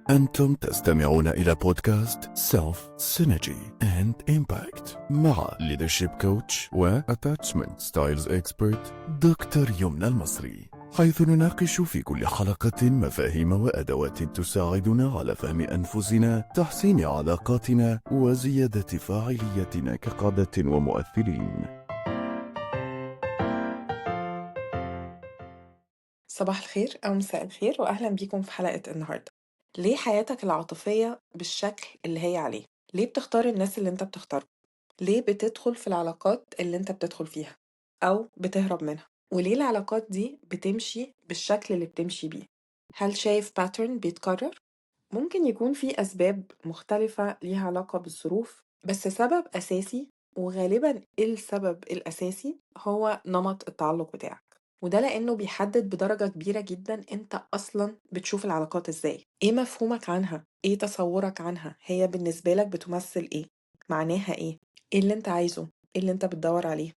أنتم تستمعون إلى بودكاست Self Synergy and Impact مع Leadership Coach و Attachment Styles Expert دكتور يمنى المصري، حيث نناقش في كل حلقة مفاهيم وأدوات تساعدنا على فهم أنفسنا، تحسين علاقاتنا، وزيادة فاعليتنا كقادة ومؤثرين. صباح الخير أو مساء الخير وأهلا بيكم في حلقة النهاردة. ليه حياتك العاطفية بالشكل اللي هي عليه؟ ليه بتختار الناس اللي انت بتختارهم؟ ليه بتدخل في العلاقات اللي انت بتدخل فيها أو بتهرب منها؟ وليه العلاقات دي بتمشي بالشكل اللي بتمشي بيه؟ هل شايف باترن بيتكرر؟ ممكن يكون في أسباب مختلفة ليها علاقة بالظروف، بس سبب أساسي وغالبا السبب الأساسي هو نمط التعلق بتاعك، وده لأنه بيحدد بدرجة كبيرة جدا انت أصلا بتشوف العلاقات ازاي، ايه مفهومك عنها، ايه تصورك عنها، هي بالنسبة لك بتمثل ايه، معناها ايه، ايه اللي انت عايزه، ايه اللي انت بتدور عليه.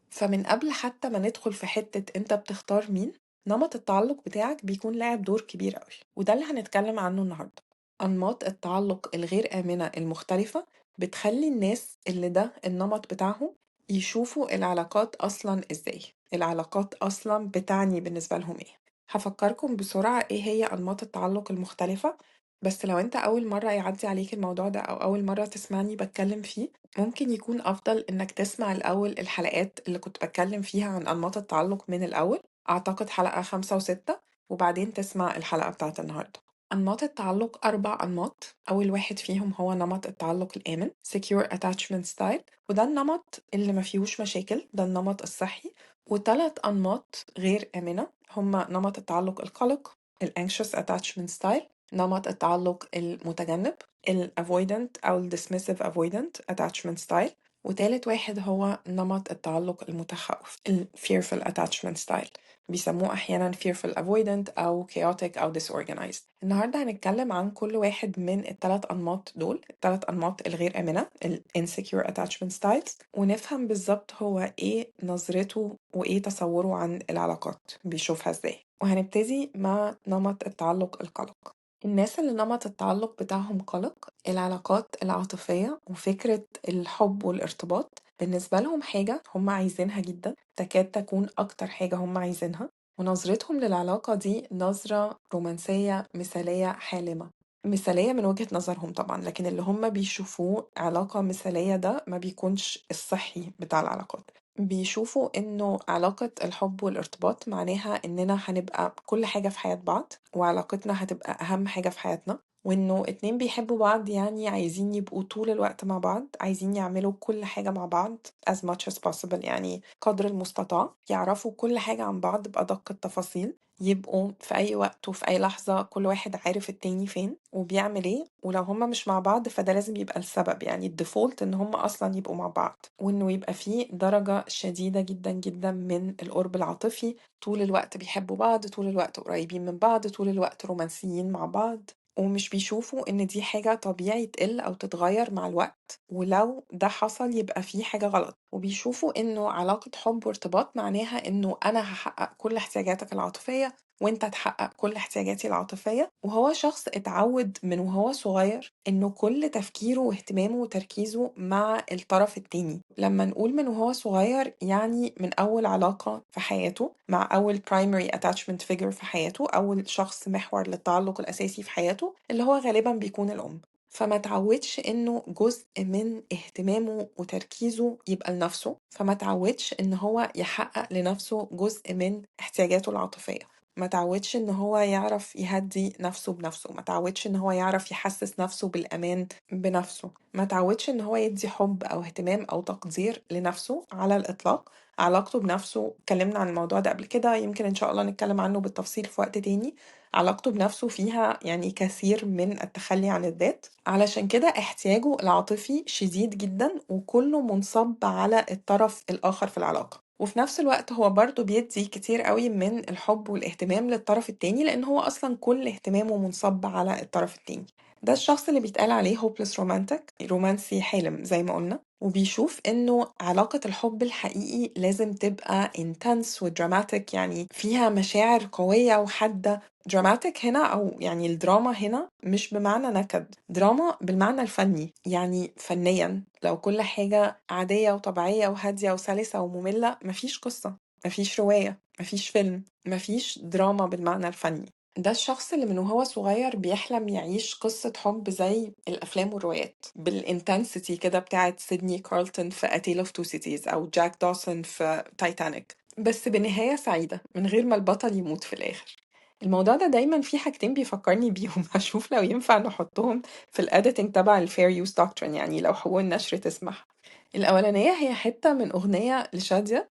فمن قبل حتى ما ندخل في حتة انت بتختار مين، نمط التعلق بتاعك بيكون لاعب دور كبير قوي، وده اللي هنتكلم عنه النهاردة. أنماط التعلق الغير آمنة المختلفة بتخلي الناس اللي ده النمط بتاعهم يشوفوا العلاقات أصلا إزاي، العلاقات أصلا بتعني بالنسبة لهم إيه. هفكركم بسرعة إيه هي أنماط التعلق المختلفة، بس لو أنت أول مرة يعدي عليك الموضوع ده أو أول مرة تسمعني بتكلم فيه، ممكن يكون أفضل إنك تسمع الأول الحلقات اللي كنت بتكلم فيها عن أنماط التعلق من الأول، أعتقد حلقة 5 و6، وبعدين تسمع الحلقة بتاعت النهاردة. أنماط التعلق 4 أنماط. أول واحد فيهم هو نمط التعلق الآمن Secure Attachment Style، وده النمط اللي ما فيهوش مشاكل، ده النمط الصحي. و3 أنماط غير آمنة هما نمط التعلق القلق ال Anxious Attachment Style، نمط التعلق المتجنب ال Avoidant أو ال Dismissive Avoidant Attachment Style، وتالت واحد هو نمط التعلق المتخوف ال Fearful Attachment Style، بيسموه أحيانا fearful avoidant أو chaotic أو disorganized. النهاردة هنتكلم عن كل واحد من ال3 أنماط دول، ال3 أنماط الغير آمنة ال insecure attachment styles، ونفهم بالظبط هو إيه نظرته وإيه تصوره عن العلاقات، بيشوفها إزاي. وهنبتدي مع نمط التعلق القلق. الناس اللي نمط التعلق بتاعهم قلق، العلاقات العاطفية وفكرة الحب والارتباط بالنسبة لهم حاجة هم عايزينها جدا، تكاد تكون أكتر حاجة هم عايزينها، ونظرتهم للعلاقة دي نظرة رومانسية مثالية حالمة، مثالية من وجهة نظرهم طبعا، لكن اللي هم بيشوفوه علاقة مثالية ده ما بيكونش الصحي بتاع العلاقات. بيشوفوا إنه علاقة الحب والارتباط معناها إننا هنبقى كل حاجة في حياة بعض، وعلاقتنا هتبقى أهم حاجة في حياتنا، وإنه اتنين بيحبوا بعض يعني عايزين يبقوا طول الوقت مع بعض، عايزين يعملوا كل حاجة مع بعض as much as possible، يعني قدر المستطاع يعرفوا كل حاجة عن بعض بأدق التفاصيل، يبقوا في أي وقت وفي أي لحظة كل واحد عارف التاني فين وبيعمل ايه، ولو هما مش مع بعض فده لازم يبقى السبب، يعني الديفولت ان هما أصلا يبقوا مع بعض، وإنه يبقى فيه درجة شديدة جدا جدا من القرب العاطفي، طول الوقت بيحبوا بعض، طول الوقت قريبين من بعض، طول الوقت رومانسيين مع بعض، ومش بيشوفوا إن دي حاجة طبيعي تقل أو تتغير مع الوقت، ولو ده حصل يبقى في حاجة غلط، وبيشوفوا إنه علاقة حب وارتباط معناها إنه أنا هحقق كل احتياجاتك العاطفية وإنت تحقق كل احتياجاتي العاطفية. وهو شخص اتعود من وهو صغير إنه كل تفكيره واهتمامه وتركيزه مع الطرف التاني. لما نقول من وهو صغير يعني من أول علاقة في حياته مع أول primary attachment figure في حياته، أول شخص محور للتعلق الأساسي في حياته اللي هو غالبا بيكون الأم، فما تعودش إنه جزء من اهتمامه وتركيزه يبقى لنفسه، فما تعودش إن هو يحقق لنفسه جزء من احتياجاته العاطفية، ما تعودش إن هو يعرف يهدي نفسه بنفسه، ما تعودش إن هو يعرف يحسس نفسه بالأمان بنفسه، ما تعودش إن هو يدي حب أو اهتمام أو تقدير لنفسه على الإطلاق. علاقته بنفسه اتكلمنا عن الموضوع ده قبل كده، يمكن إن شاء الله نتكلم عنه بالتفصيل في وقت تاني. علاقته بنفسه فيها يعني كثير من التخلي عن الذات، علشان كده احتياجه العاطفي شديد جدا وكله منصب على الطرف الآخر في العلاقة، وفي نفس الوقت هو برضه بيدي كتير قوي من الحب والاهتمام للطرف التاني، لأن هو أصلا كل اهتمامه منصب على الطرف التاني. ده الشخص اللي بيتقال عليه hopeless romantic، رومانسي حالم زي ما قلنا، وبيشوف إنه علاقة الحب الحقيقي لازم تبقى intense و dramatic، يعني فيها مشاعر قوية وحادة. dramatic هنا أو يعني الدراما هنا مش بمعنى نكد، دراما بالمعنى الفني، يعني فنيا لو كل حاجة عادية وطبيعية وهادية وسلسة ومملة مفيش قصة، مفيش رواية، مفيش فيلم، مفيش دراما بالمعنى الفني. ده الشخص اللي من وهو صغير بيحلم يعيش قصة حب زي الأفلام والروايات بالإنتنسيتي كده بتاعت سيدني كارلتون في A Tale of Two Cities أو جاك دawson في تايتانيك، بس بنهاية سعيدة من غير ما البطل يموت في الآخر. الموضوع ده دايما في حاجتين بيفكرني بيهم هشوف لو ينفع نحطهم في الاديتنج تبع الفير يوز دكترين، يعني لو حقوق النشر تسمح. الأولانية هي حتة من أغنية لشادية.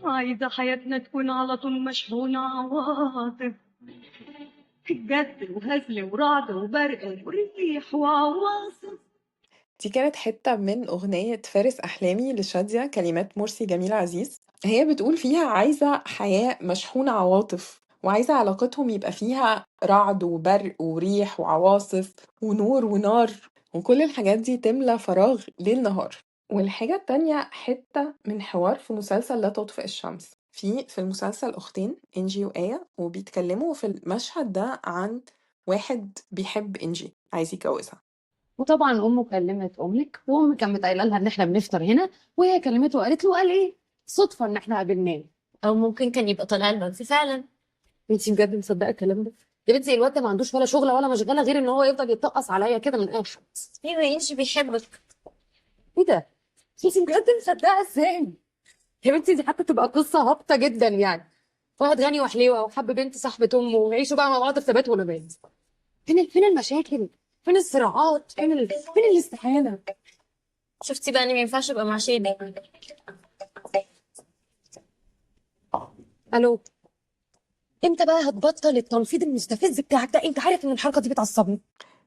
عايزة حياتنا تكون على طول مشحونة عواطف، جد وهزل ورعد وبرق وريح وعواصف. دي كانت حتة من أغنية فارس أحلامي لشادية، كلمات مرسي جميل عزيز. هي بتقول فيها عايزة حياة مشحونة عواطف، وعايزة علاقتهم يبقى فيها رعد وبرق وريح وعواصف ونور ونار، وكل الحاجات دي تملى فراغ ليل نهار. والحاجة التانية حتة من حوار في مسلسل لا تطفئ الشمس. في المسلسل أختين إنجي وآية، وبيتكلموا في المشهد ده عن واحد بيحب إنجي عايز يتجوزها. وطبعا امه كلمت امك، وامك كانت قايله لها ان احنا بنفطر هنا، وهي كلمته وقالت له قال ايه صدفه ان احنا قابلناه. او ممكن كان يبقى طالع المنفي فعلا. انت بجد مصدقه الكلام ده؟ يا بنتي الواد ده ما عندوش ولا شغله ولا مشغله غير ان هو يفضل يتقص عليا كده من الاخر. ايوه انجي بيحبك. ايه ده؟ انت بجد مصدقه ازاي؟ يا بنتي دي حتى تبقى قصه هابطه جدا يعني. واحد غني وحليوه وحب بنت صاحبه امه ويعيشوا بقى مع بعض في ثبات ونبات. فين المشاكل؟ فين الصراعات؟ فين الاستحاله؟ شفتي بقى اني ما ينفعش ابقى مع شيء. الو. امتى بقى هتبطل التنفيذ المستفز بتاعك ده؟ انت عارف ان الحركه دي بتعصبني.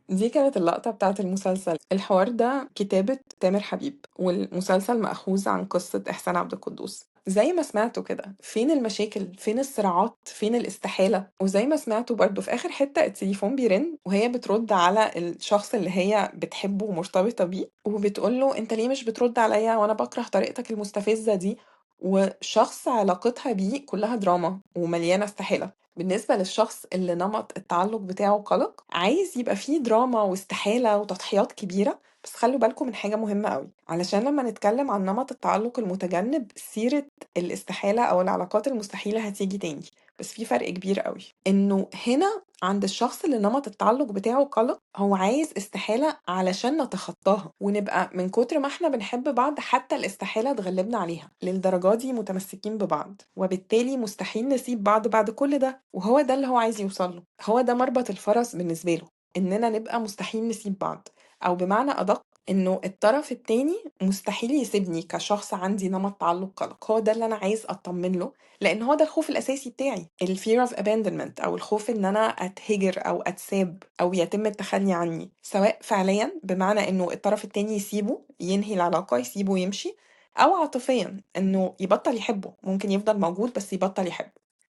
دي كانت اللقطة بتاعت المسلسل. الحوار ده كتابة تامر حبيب، والمسلسل مأخوذ عن قصة إحسان عبد القدوس. زي ما سمعتوا كده، فين المشاكل، فين الصراعات، فين الاستحالة. وزي ما سمعتوا برضو في آخر حتة التليفون بيرن وهي بترد على الشخص اللي هي بتحبه ومرتبطة بيه، وبتقوله انت ليه مش بترد عليا وانا بكره طريقتك المستفزة دي. وشخص علاقتها بيه كلها دراما ومليانة استحالة. بالنسبة للشخص اللي نمط التعلق بتاعه قلق، عايز يبقى فيه دراما واستحالة وتضحيات كبيرة. بس خلوا بالكم من حاجة مهمة قوي، علشان لما نتكلم عن نمط التعلق المتجنب سيرة الاستحالة أو العلاقات المستحيلة هتيجي تاني. بس في فرق كبير قوي، إنه هنا عند الشخص اللي نمط التعلق بتاعه قلق هو عايز استحالة علشان نتخطاها ونبقى من كتر ما احنا بنحب بعض حتى الاستحالة تغلبنا عليها للدرجة دي متمسكين ببعض، وبالتالي مستحيل نسيب بعض بعد كل ده. وهو ده اللي هو عايز يوصله، هو ده مربط الفرس بالنسبة له، إننا نبقى مستحيل نسيب بعض، أو بمعنى أدق إنه الطرف التاني مستحيل يسيبني كشخص عندي نمط تعلق قلق. هو ده اللي أنا عايز أطمن له، لأن هو ده الخوف الأساسي بتاعي، ال fear of abandonment، أو الخوف إن أنا أتهجر أو أتساب أو يتم التخلي عني، سواء فعليا بمعنى إنه الطرف التاني يسيبه ينهي العلاقة يسيبه ويمشي، أو عاطفيا إنه يبطل يحبه، ممكن يفضل موجود بس يبطل يحبه.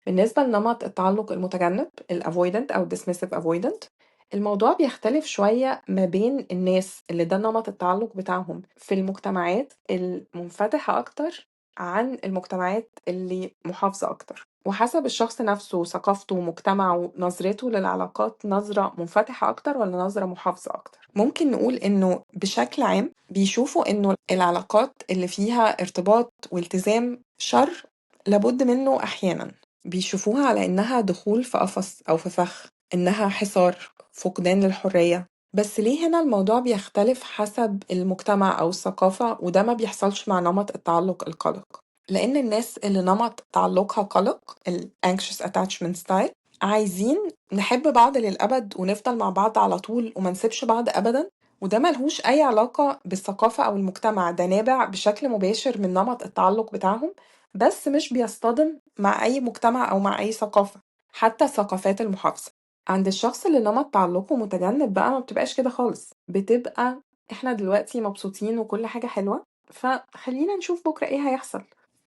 بالنسبة لنمط التعلق المتجنب ال avoidant أو dismissive avoidant، الموضوع بيختلف شوية ما بين الناس اللي ده نمط التعلق بتاعهم في المجتمعات المنفتحة أكتر عن المجتمعات اللي محافظة أكتر، وحسب الشخص نفسه وثقافته ومجتمعه ونظرته للعلاقات، نظرة منفتحة أكتر ولا نظرة محافظة أكتر. ممكن نقول إنه بشكل عام بيشوفوا إنه العلاقات اللي فيها ارتباط والتزام شر لابد منه أحيانا، بيشوفوها على إنها دخول في قفص أو في فخ، إنها حصار، فقدان للحرية. بس ليه هنا الموضوع بيختلف حسب المجتمع أو الثقافة، وده ما بيحصلش مع نمط التعلق القلق؟ لأن الناس اللي نمط تعلقها قلق ال anxious attachment style عايزين نحب بعض للأبد ونفضل مع بعض على طول وما نسيبش بعض أبدا، وده ملهوش أي علاقة بالثقافة أو المجتمع، ده نابع بشكل مباشر من نمط التعلق بتاعهم، بس مش بيصطدم مع أي مجتمع أو مع أي ثقافة، حتى الثقافات المحافظة. عند الشخص اللي نمط تعلقه متجنب بقى ما بتبقاش كده خالص، بتبقى احنا دلوقتي مبسوطين وكل حاجة حلوة، فخلينا نشوف بكرة ايه هيحصل.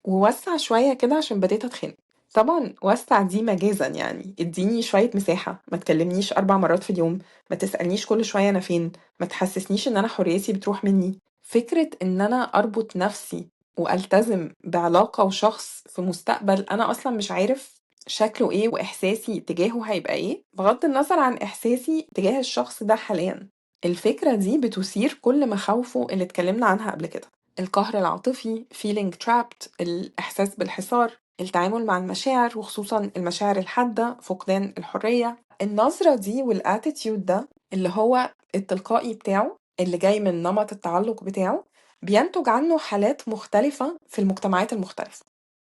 ووسع شوية كده عشان بديت اتخنق. طبعا وسع دي مجازا، يعني اديني شوية مساحة، ما تكلمنيش 4 مرات في اليوم، ما تسألنيش كل شوية أنا فين، ما تحسسنيش إن أنا حريتي بتروح مني. فكرة إن أنا أربط نفسي وألتزم بعلاقة وشخص في مستقبل أنا أصلا مش عارف شكله إيه وإحساسي تجاهه هيبقى إيه، بغض النظر عن إحساسي تجاه الشخص ده حاليا، الفكرة دي بتثير كل مخاوفه اللي اتكلمنا عنها قبل كده: القهر العاطفي feeling trapped، الإحساس بالحصار، التعامل مع المشاعر وخصوصا المشاعر الحادة، فقدان الحرية. النظرة دي والاتيتيود ده اللي هو التلقائي بتاعه اللي جاي من نمط التعلق بتاعه بينتج عنه حالات مختلفة في المجتمعات المختلفة.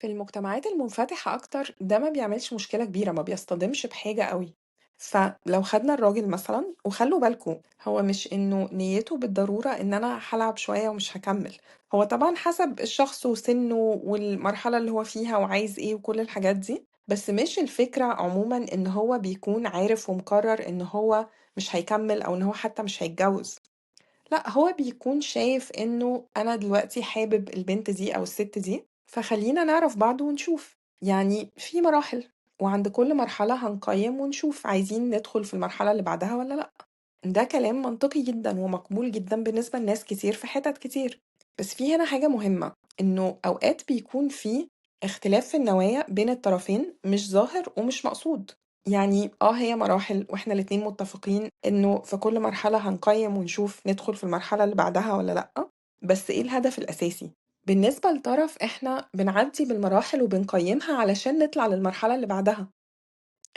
في المجتمعات المنفتحة أكتر ده ما بيعملش مشكلة كبيرة، ما بيصطدمش بحاجة قوي. فلو خدنا الراجل مثلا، وخلوا بالكم هو مش إنه نيته بالضرورة إن أنا هلعب شوية ومش هكمل، هو طبعا حسب الشخص وسنه والمرحلة اللي هو فيها وعايز إيه وكل الحاجات دي، بس مش الفكرة عموما إن هو بيكون عارف ومقرر إن هو مش هيكمل أو إن هو حتى مش هيتجوز. لأ، هو بيكون شايف إنه أنا دلوقتي حابب البنت دي أو الست دي، فخلّينا نعرف بعض ونشوف. يعني في مراحل، وعند كل مرحلة هنقيّم ونشوف عايزين ندخل في المرحلة اللي بعدها والّا لأ. ده كلام منطقي جدًا ومقبول جدًا بالنسبة لناس كتير في حتت كتير. بس في هنا حاجة مهمة، إنه أوقات بيكون في اختلاف في النوايا بين الطرفين مش ظاهر ومش مقصود. يعني هي مراحل وإحنا الاتنين متفقين إنه في كل مرحلة هنقيّم ونشوف ندخل في المرحلة اللي بعدها والّا لأ، بس إيه الهدف الأساسي؟ بالنسبة لطرف إحنا بنعدّي بالمراحل وبنقيّمها علشان نطلع للمرحلة اللي بعدها.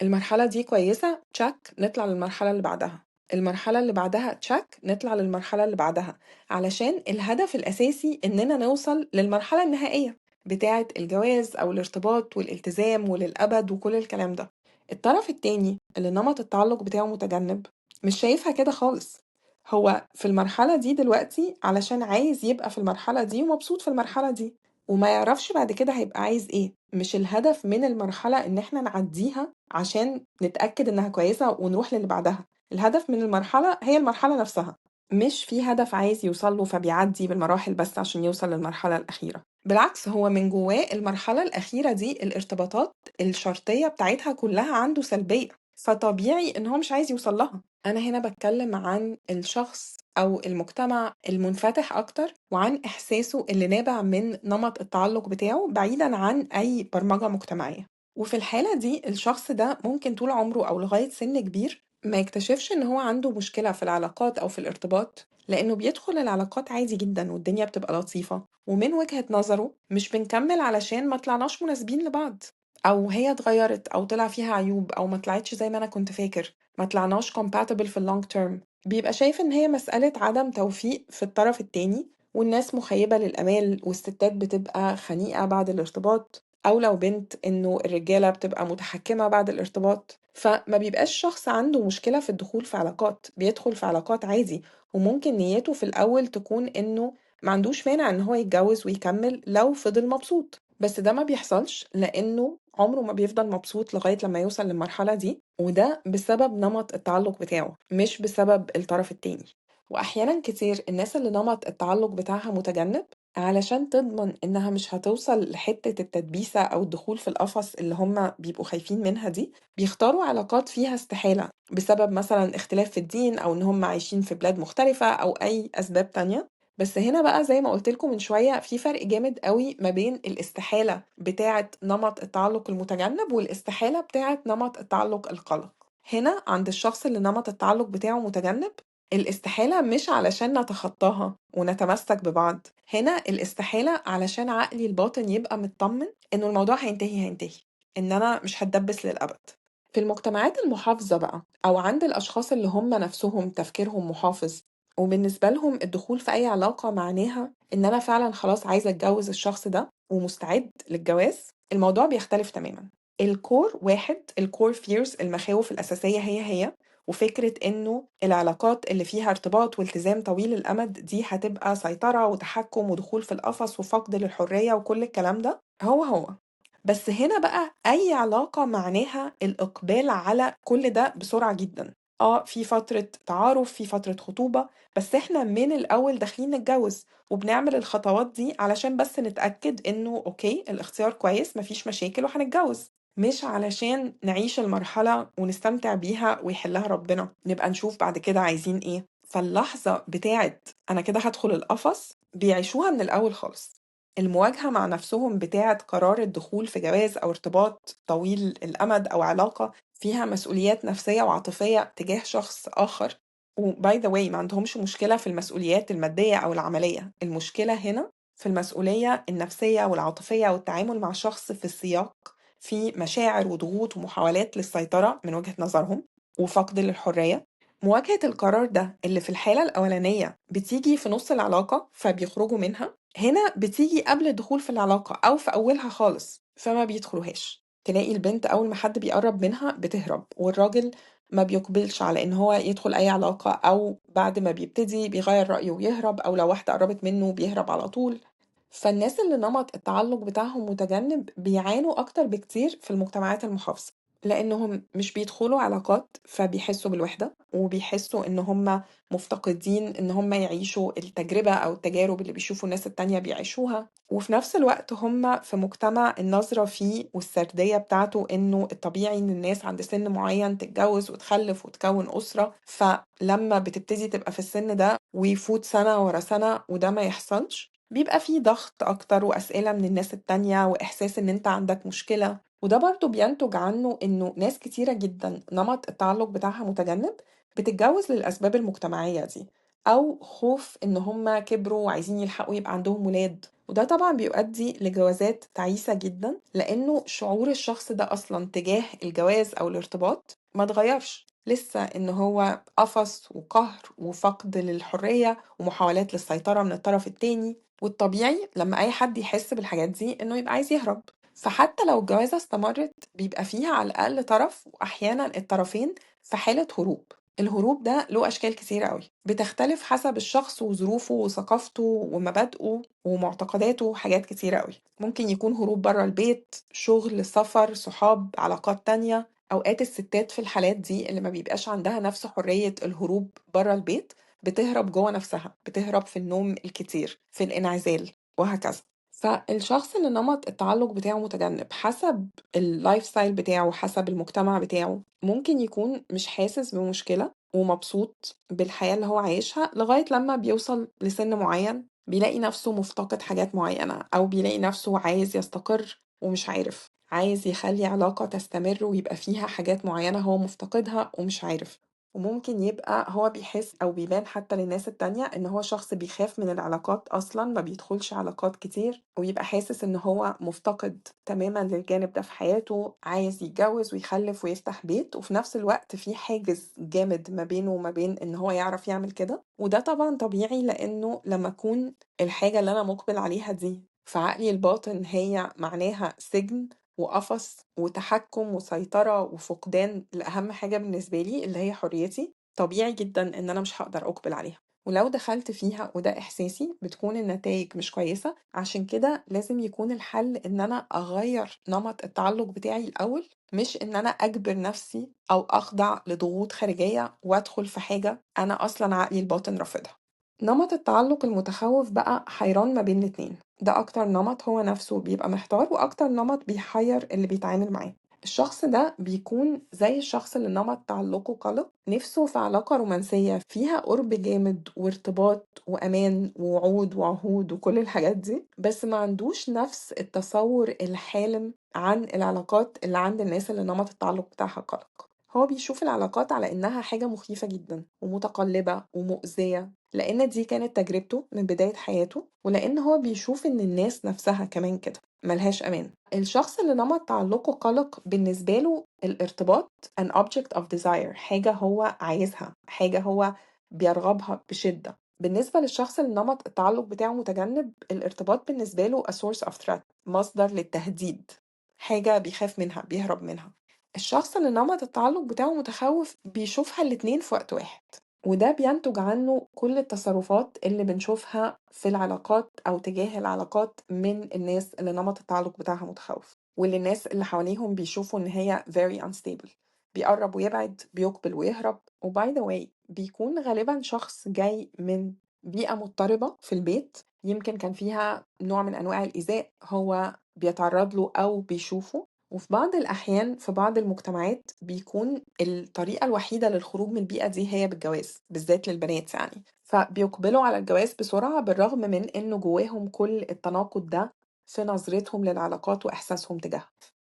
المرحلة دي كويسة check، نطلع للمرحلة اللي بعدها، المرحلة اللي بعدها check، نطلع للمرحلة اللي بعدها، علشان الهدف الأساسي إننا نوصل للمرحلة النهائية بتاعة الجواز أو الارتباط والالتزام وللأبد وكل الكلام ده. الطرف التاني اللي نمط التعلق بتاعه متجنب مش شايفها كده خالص، هو في المرحلة دي دلوقتي علشان عايز يبقى في المرحلة دي ومبسوط في المرحلة دي، وما يعرفش بعد كده هيبقى عايز إيه. مش الهدف من المرحلة إن إحنا نعدّيها عشان نتأكد إنها كويسة ونروح للي بعدها، الهدف من المرحلة هي المرحلة نفسها، مش في هدف عايز يوصل له فبيعدّي بالمراحل بس عشان يوصل للمرحلة الأخيرة. بالعكس، هو من جواه المرحلة الأخيرة دي الارتباطات الشرطية بتاعتها كلها عنده سلبية، فطبيعي إن هو مش عايز يوصل لها. أنا هنا باتكلم عن الشخص أو المجتمع المنفتح أكتر، وعن إحساسه اللي نابع من نمط التعلق بتاعه بعيدًا عن أي برمجة مجتمعية. وفي الحالة دي الشخص ده ممكن طول عمره أو لغاية سن كبير ما يكتشفش إن هو عنده مشكلة في العلاقات أو في الارتباط، لأنه بيدخل العلاقات عادي جدًا والدنيا بتبقى لطيفة، ومن وجهة نظره مش بنكمل علشان ما طلعناش مناسبين لبعض، أو هي اتغيرت أو طلع فيها عيوب أو ما طلعتش زي ما أنا كنت فاكر، ما طلعناش compatible في الlong term. بيبقى شايف إن هي مسألة عدم توفيق في الطرف التاني، والناس مخيبة للآمال، والستات بتبقى خنيقة بعد الارتباط، أو لو بنت إنه الرجالة بتبقى متحكمة بعد الارتباط. فما بيبقاش شخص عنده مشكلة في الدخول في علاقات، بيدخل في علاقات عادي، وممكن نيته في الأول تكون إنه ما عندوش مانع إن هو يتجوز ويكمل لو فضل مبسوط، بس ده ما بيحصلش لأنه عمره ما بيفضل مبسوط لغاية لما يوصل للمرحلة دي، وده بسبب نمط التعلق بتاعه مش بسبب الطرف التاني. وأحيانا كتير الناس اللي نمط التعلق بتاعها متجنب علشان تضمن إنها مش هتوصل لحتة التدبيسة أو الدخول في القفص اللي هم بيبقوا خايفين منها دي، بيختاروا علاقات فيها استحالة بسبب مثلا اختلاف في الدين أو إن هم عايشين في بلاد مختلفة أو أي أسباب تانية. بس هنا بقى زي ما قلت لكم من شوية في فرق جامد قوي ما بين الاستحالة بتاعة نمط التعلق المتجنب والاستحالة بتاعة نمط التعلق القلق. هنا عند الشخص اللي نمط التعلق بتاعه متجنب، الاستحالة مش علشان نتخطاها ونتمسك ببعض، هنا الاستحالة علشان عقلي الباطن يبقى مطمن إنه الموضوع هينتهي، إن أنا مش هتدبس للأبد. في المجتمعات المحافظة بقى أو عند الأشخاص اللي هم نفسهم تفكيرهم محافظ، وبالنسبة لهم الدخول في أي علاقة معناها إن أنا فعلا خلاص عايزة أتجوز الشخص ده ومستعد للجواز، الموضوع بيختلف تماما. الكور واحد، الكور فيرز، المخاوف الأساسية هي، وفكرة إنه العلاقات اللي فيها ارتباط والتزام طويل الأمد دي هتبقى سيطرة وتحكم ودخول في القفص وفقد للحرية وكل الكلام ده هو. بس هنا بقى أي علاقة معناها الإقبال على كل ده بسرعة جدا، في فترة تعارف، في فترة خطوبة، بس احنا من الأول داخلين نتجوز، وبنعمل الخطوات دي علشان بس نتأكد انه اوكي الاختيار كويس مفيش مشاكل وهنتجوز، مش علشان نعيش المرحلة ونستمتع بيها ويحلها ربنا، نبقى نشوف بعد كده عايزين ايه. فاللحظة بتاعت انا كده هدخل القفص بيعيشوها من الأول خالص. المواجهة مع نفسهم بتاعت قرار الدخول في جواز أو ارتباط طويل الأمد أو علاقة فيها مسؤوليات نفسية وعاطفية تجاه شخص آخر. وباي ذا واي ما عندهمش مشكلة في المسؤوليات المادية أو العملية، المشكلة هنا في المسؤولية النفسية والعاطفية والتعامل مع شخص في السياق في مشاعر وضغوط ومحاولات للسيطرة من وجهة نظرهم وفقد للحرية. مواجهة القرار ده اللي في الحالة الأولانية بتيجي في نص العلاقة فبيخرجوا منها، هنا بتيجي قبل الدخول في العلاقة أو في أولها خالص فما بيدخلوهاش. تلاقي البنت أول ما حد بيقرب منها بتهرب، والراجل ما بيقبلش على إن هو يدخل أي علاقة، أو بعد ما بيبتدي بيغير رأيه ويهرب، أو لو واحدة قربت منه بيهرب على طول. فالناس اللي نمط التعلق بتاعهم متجنب بيعانوا أكتر بكتير في المجتمعات المحافظة، لأنهم مش بيدخلوا علاقات فبيحسوا بالوحدة، وبيحسوا إن هم مفتقدين إن هم يعيشوا التجربة أو التجارب اللي بيشوفوا الناس التانية بيعيشوها. وفي نفس الوقت هم في مجتمع النظرة فيه والسردية بتاعته إنه الطبيعي إن الناس عند سن معين تتجوز وتخلف وتكون أسرة، فلما بتبتدي تبقى في السن ده ويفوت سنة ورا سنة وده ما يحصلش، بيبقى فيه ضغط أكتر وأسئلة من الناس التانية وإحساس إن أنت عندك مشكلة. وده برضو بينتج عنه إنه ناس كتيرة جدا نمط التعلق بتاعها متجنب بتتجوز للأسباب المجتمعية دي، أو خوف إن هما كبروا وعايزين يلحقوا يبقى عندهم ولاد. وده طبعا بيؤدي لجوازات تعيسة جدا، لأنه شعور الشخص ده أصلا تجاه الجواز أو الارتباط ما اتغيرش لسه، إن هو قفص وقهر وفقد للحرية ومحاولات للسيطرة من الطرف التاني. والطبيعي لما أي حد يحس بالحاجات دي إنه يبقى عايز يهرب. فحتى لو الجوازة استمرت بيبقى فيها على الأقل طرف، وأحيانا الطرفين، في حالة هروب. الهروب ده له أشكال كتيرة قوي بتختلف حسب الشخص وظروفه وثقافته ومبادئه ومعتقداته وحاجات كتيرة قوي. ممكن يكون هروب بره البيت، شغل، سفر، صحاب، علاقات تانية. أوقات الستات في الحالات دي اللي ما بيبقاش عندها نفس حرية الهروب بره البيت بتهرب جوه نفسها، بتهرب في النوم الكتير، في الانعزال، وهكذا. فالشخص اللي نمط التعلق بتاعه متجنب حسب اللايف ستايل بتاعه، حسب المجتمع بتاعه، ممكن يكون مش حاسس بمشكلة ومبسوط بالحياة اللي هو عايشها لغاية لما بيوصل لسن معين بيلاقي نفسه مفتقد حاجات معينة، أو بيلاقي نفسه عايز يستقر ومش عارف، عايز يخلي علاقة تستمر ويبقى فيها حاجات معينة هو مفتقدها ومش عارف. وممكن يبقى هو بيحس أو بيبان حتى للناس التانية إن هو شخص بيخاف من العلاقات أصلا، ما بيدخلش علاقات كتير، ويبقى حاسس إن هو مفتقد تماما للجانب ده في حياته، عايز يتجوز ويخلف ويفتح بيت، وفي نفس الوقت في حاجز جامد ما بينه وما بين إن هو يعرف يعمل كده. وده طبعا طبيعي، لأنه لما أكون الحاجة اللي أنا مقبل عليها دي في عقلي الباطن هي معناها سجن وقفص وتحكم وسيطرة وفقدان لأهم حاجة بالنسبة لي اللي هي حريتي، طبيعي جدا إن أنا مش هقدر أقبل عليها. ولو دخلت فيها وده إحساسي بتكون النتائج مش كويسة. عشان كده لازم يكون الحل إن أنا أغير نمط التعلق بتاعي الأول، مش إن أنا أجبر نفسي أو أخضع لضغوط خارجية وأدخل في حاجة أنا أصلا عقلي الباطن رافضها. نمط التعلق المتخوف بقى حيران ما بين الاتنين. ده أكتر نمط هو نفسه بيبقى محتار، وأكتر نمط بيحير اللي بيتعامل معاه. الشخص ده بيكون زي الشخص اللي نمط تعلقه قلق، نفسه في علاقة رومانسية فيها قرب جامد وارتباط وأمان ووعود وعهود وكل الحاجات دي، بس ما عندوش نفس التصور الحالم عن العلاقات اللي عند الناس اللي نمط التعلق بتاعها قلق. هو بيشوف العلاقات على إنها حاجة مخيفة جدا ومتقلبة ومؤذية، لأن دي كانت تجربته من بداية حياته، ولأن هو بيشوف إن الناس نفسها كمان كده ملهاش أمان. الشخص اللي نمط تعلقه قلق بالنسبة له الارتباط an object of desire، حاجة هو عايزها، حاجة هو بيرغبها بشدة. بالنسبة للشخص اللي نمط التعلق بتاعه متجنب، الارتباط بالنسبة له a source of threat، مصدر للتهديد، حاجة بيخاف منها بيهرب منها. الشخص اللي نمط التعلق بتاعه متخوف بيشوفها الاتنين في وقت واحد، وده بينتج عنه كل التصرفات اللي بنشوفها في العلاقات أو تجاه العلاقات من الناس اللي نمط التعلق بتاعها متخوف، واللي الناس اللي حواليهم بيشوفوا إن هي very unstable. بيقرب ويبعد، بيقبل ويهرب. وباي ذا واي بيكون غالبا شخص جاي من بيئة مضطربة في البيت، يمكن كان فيها نوع من أنواع الإيذاء هو بيتعرض له أو بيشوفه. وفي بعض الأحيان في بعض المجتمعات بيكون الطريقة الوحيدة للخروج من البيئة دي هي بالجواز، بالذات للبنات يعني، فبيقبلوا على الجواز بسرعة بالرغم من إنه جواهم كل التناقض ده في نظرتهم للعلاقات وإحساسهم تجاهها.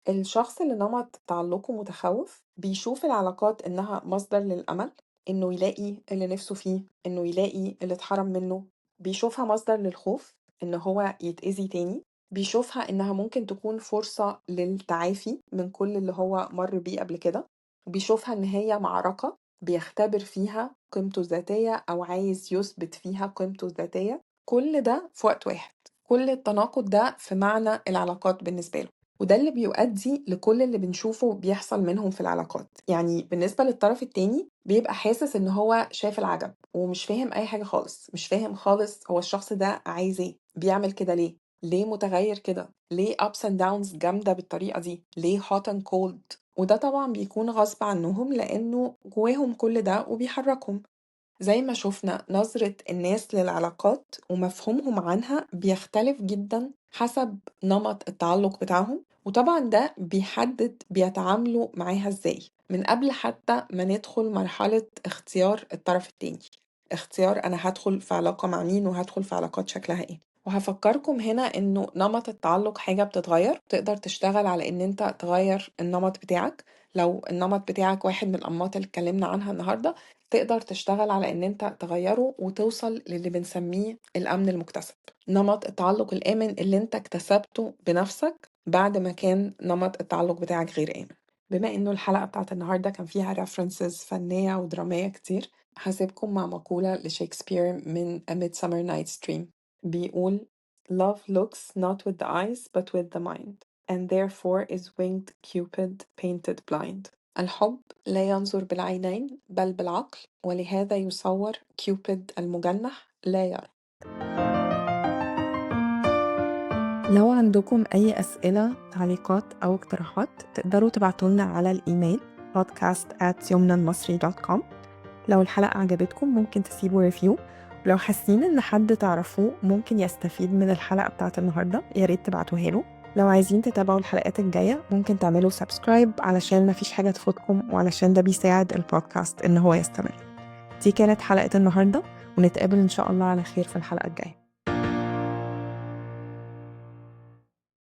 الشخص اللي نمط تعلقه متخوف بيشوف العلاقات إنها مصدر للأمل، إنه يلاقي اللي نفسه فيه، إنه يلاقي اللي اتحرم منه. بيشوفها مصدر للخوف إن هو يتأذي تاني، بيشوفها إنها ممكن تكون فرصة للتعافي من كل اللي هو مر بيه قبل كده، وبيشوفها إن هي معركة بيختبر فيها قيمته الذاتية أو عايز يثبت فيها قيمته الذاتية. كل ده في وقت واحد، كل التناقض ده في معنى العلاقات بالنسبة له. وده اللي بيؤدي لكل اللي بنشوفه بيحصل منهم في العلاقات. يعني بالنسبة للطرف التاني بيبقى حاسس ان هو شايف العجب ومش فاهم اي حاجة خالص، مش فاهم خالص هو الشخص ده عايز ايه، بيعمل كده ليه متغير كده، ليه ups and downs جامدة بالطريقة دي، ليه hot and cold. وده طبعا بيكون غصب عنهم لانه جواهم كل ده وبيحركهم. زي ما شفنا نظرة الناس للعلاقات ومفهومهم عنها بيختلف جدا حسب نمط التعلق بتاعهم، وطبعا ده بيحدد بيتعاملوا معاها ازاي من قبل حتى ما ندخل مرحلة اختيار الطرف التاني، اختيار انا هدخل في علاقة مع مين وهدخل في علاقات شكلها ايه. وهفكركم هنا انه نمط التعلق حاجة بتتغير، تقدر تشتغل على ان انت تغير النمط بتاعك. لو النمط بتاعك واحد من الأنماط اللي اتكلمنا عنها النهاردة، تقدر تشتغل على ان انت تغيره وتوصل للي بنسميه الامن المكتسب، نمط التعلق الامن اللي انت اكتسبته بنفسك بعد ما كان نمط التعلق بتاعك غير امن. بما انه الحلقة بتاعت النهاردة كان فيها references فنية ودرامية كتير، هسيبكم مع مقولة لشكسبير من A Midsummer Night's Dream. بيقول Love looks not with the eyes but with the mind, and therefore is winged Cupid painted blind. الحب لا ينظر بالعينين بل بالعقل، ولهذا يصور كيوبيد المجنح لا يرى. لو عندكم أي أسئلة، تعليقات أو اقتراحات تقدروا تبعتولنا على الإيميل podcast@yumnalmasri.com. لو الحلقة عجبتكم ممكن تسيبوا ريفيو، ولو حاسين إن حد تعرفوه ممكن يستفيد من الحلقة بتاعت النهاردة ياريت تبعتوها له. لو عايزين تتابعوا الحلقات الجاية ممكن تعملوا سبسكرايب علشان مفيش حاجة تفوتكم، وعلشان ده بيساعد البودكاست إن هو يستمر. دي كانت حلقة النهاردة، ونتقابل إن شاء الله على خير في الحلقة الجاية.